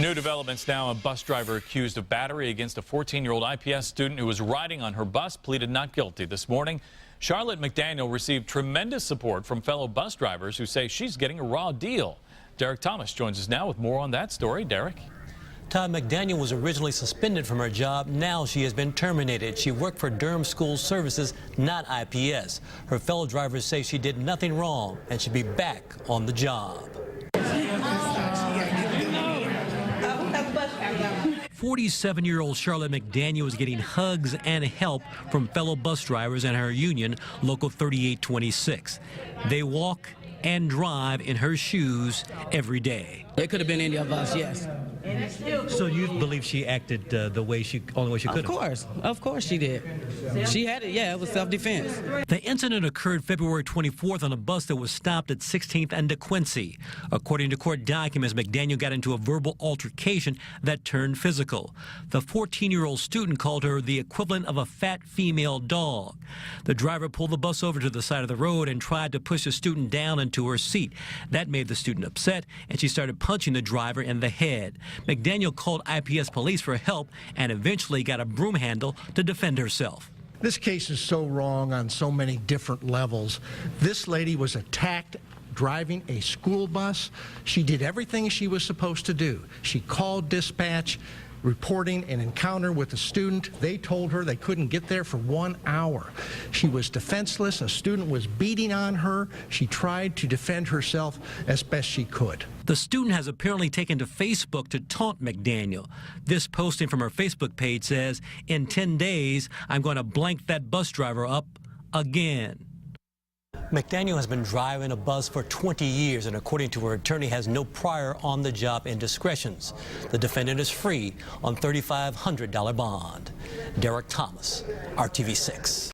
New developments now. A bus driver accused of battery against a 14-year-old IPS student who was riding on her bus pleaded not guilty. This morning, Charlotte McDaniel received tremendous support from fellow bus drivers who say she's getting a raw deal. Derek Thomas joins us now with more on that story. Derek? Todd McDaniel was originally suspended from her job. Now she has been terminated. She worked for Durham School Services, not IPS. Her fellow drivers say she did nothing wrong and should be back on the job. 47-year-old Charlotte McDaniel is getting hugs and help from fellow bus drivers and her union, Local 3826. They walk and drive in her shoes every day. It could have been any of us, yes. So you believe she acted the only way she could? Of course she did. She had it, yeah, it was self-defense. The incident occurred February 24th on a bus that was stopped at 16th and DeQuincy. According to court documents, McDaniel got into a verbal altercation that turned physical. The 14-year-old student called her the equivalent of a fat female dog. The driver pulled the bus over to the side of the road and tried to push the student down into her seat. That made the student upset, and she started punching the driver in the head. McDaniel called IPS police for help and eventually got a broom handle to defend herself. This case is so wrong on so many different levels. This lady was attacked driving a school bus. She did everything she was supposed to do. She called dispatch, reporting an encounter with a student. They told her they couldn't get there for 1 hour. She was defenseless. A student was beating on her. She tried to defend herself as best she could. The student has apparently taken to Facebook to taunt McDaniel. This posting from her Facebook page says, "In 10 days, I'm going to blank that bus driver up again." McDaniel has been driving a bus for 20 years and, according to her attorney, has no prior on-the-job indiscretions. The defendant is free on $3,500 bond. Derek Thomas, RTV6.